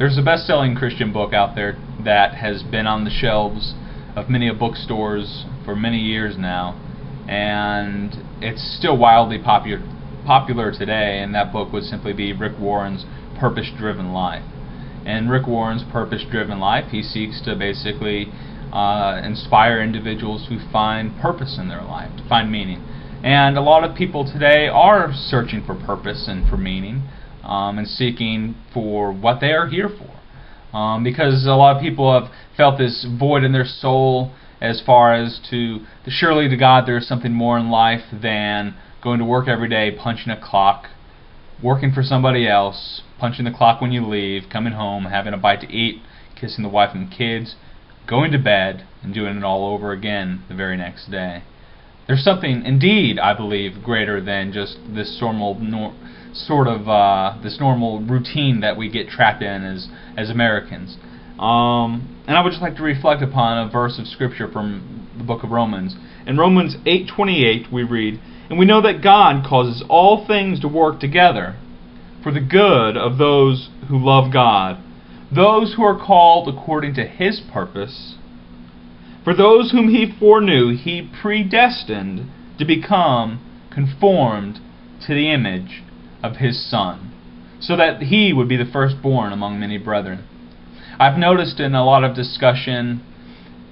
There's a best-selling Christian book out there that has been on the shelves of many bookstores for many years now, and it's still wildly popular today, and that book would simply be Rick Warren's Purpose-Driven Life. In Rick Warren's Purpose-Driven Life, he seeks to basically inspire individuals to find purpose in their life, to find meaning. And a lot of people today are searching for purpose and for meaning, and seeking for what they are here for. Because a lot of people have felt this void in their soul as far as surely to God there's something more in life than going to work every day, punching a clock, working for somebody else, punching the clock when you leave, coming home, having a bite to eat, kissing the wife and kids, going to bed, and doing it all over again the very next day. There's something, indeed, I believe, greater than just this normal routine that we get trapped in as Americans. And I would just like to reflect upon a verse of Scripture from the book of Romans. In Romans 8:28 we read, "And we know that God causes all things to work together for the good of those who love God, those who are called according to His purpose. For those whom He foreknew, He predestined to become conformed to the image of His Son, so that He would be the firstborn among many brethren." I've noticed in a lot of discussion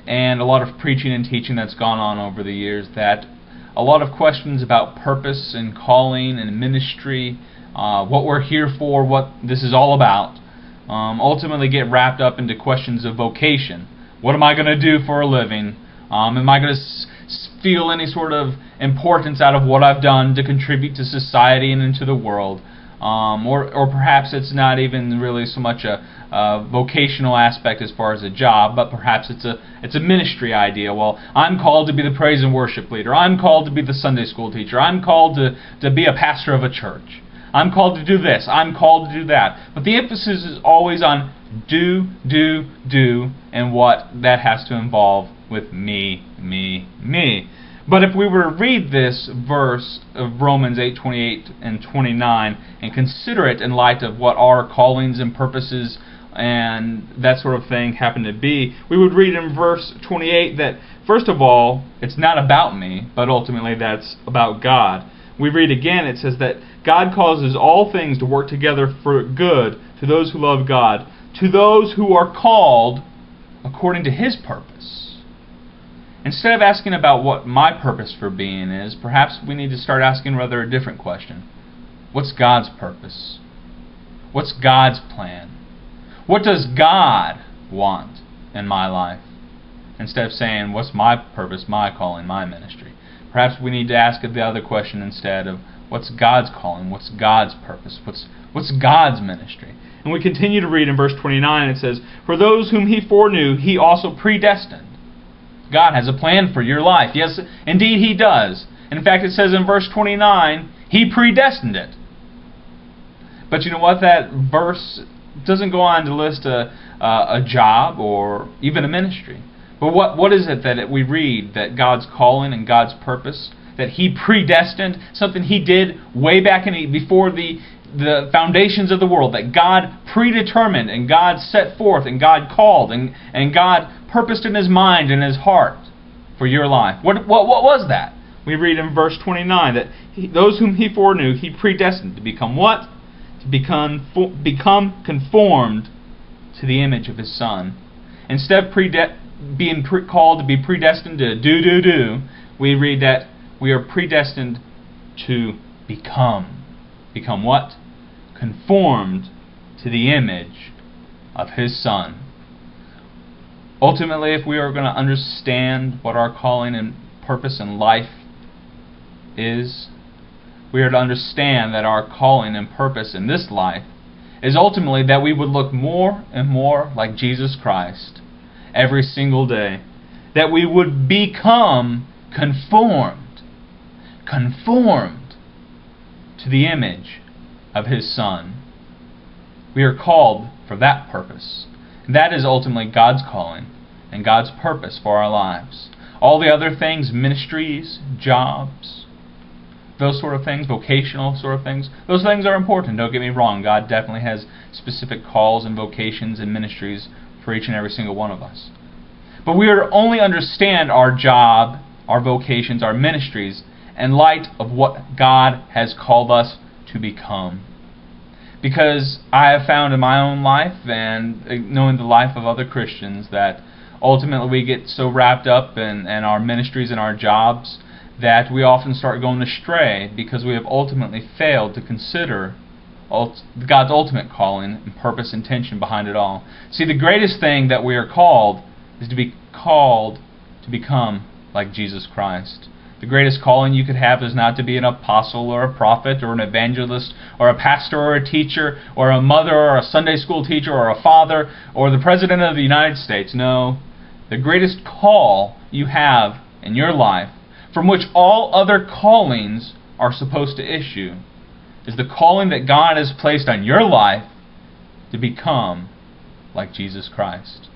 and a lot of preaching and teaching that's gone on over the years that a lot of questions about purpose and calling and ministry, what we're here for, what this is all about, ultimately get wrapped up into questions of vocation. What am I going to do for a living? Am I going to feel any sort of importance out of what I've done to contribute to society and into the world? Or perhaps it's not even really so much a vocational aspect as far as a job, but perhaps it's a ministry idea. Well, I'm called to be the praise and worship leader. I'm called to be the Sunday school teacher. I'm called to be a pastor of a church. I'm called to do this. I'm called to do that. But the emphasis is always on do, and what that has to involve with me. But if we were to read this verse of Romans 8:28 and 29 and consider it in light of what our callings and purposes and that sort of thing happen to be, we would read in verse 28 that, first of all, it's not about me, but ultimately that's about God. We read again, it says that God causes all things to work together for good to those who love God, to those who are called according to His purpose. Instead of asking about what my purpose for being is, perhaps we need to start asking rather a different question. What's God's purpose? What's God's plan? What does God want in my life? Instead of saying, what's my purpose, my calling, my ministry? Perhaps we need to ask the other question instead of, what's God's calling? What's God's purpose? What's God's ministry? And we continue to read in verse 29, it says, "For those whom He foreknew, He also predestined." God has a plan for your life. Yes, indeed He does. In fact, it says in verse 29, He predestined it. But you know what? That verse doesn't go on to list a job or even a ministry. But what is it that we read that God's calling and God's purpose, that He predestined, something He did way back before the foundations of the world, that God predetermined and God set forth and God called and God purposed in His mind and His heart for your life. What was that? We read in verse 29 that those whom He foreknew, He predestined to become what? To become conformed to the image of His Son. Instead of being called to be predestined to do, we read that we are predestined to become. Become what? Conformed to the image of His Son. Ultimately, if we are going to understand what our calling and purpose in life is, we are to understand that our calling and purpose in this life is ultimately that we would look more and more like Jesus Christ every single day. That we would become conformed to the image of His Son. We are called for that purpose. And that is ultimately God's calling and God's purpose for our lives. All the other things, ministries, jobs, those sort of things, vocational sort of things, those things are important, don't get me wrong. God definitely has specific calls and vocations and ministries for each and every single one of us. But we are to only understand our job, our vocations, our ministries, in light of what God has called us to become. Because I have found in my own life and knowing the life of other Christians that ultimately we get so wrapped up in our ministries and our jobs that we often start going astray because we have ultimately failed to consider God's ultimate calling and purpose and intention behind it all. See, the greatest thing that we are called is to be called to become like Jesus Christ. The greatest calling you could have is not to be an apostle or a prophet or an evangelist or a pastor or a teacher or a mother or a Sunday school teacher or a father or the President of the United States. No, the greatest call you have in your life, from which all other callings are supposed to issue, is the calling that God has placed on your life to become like Jesus Christ.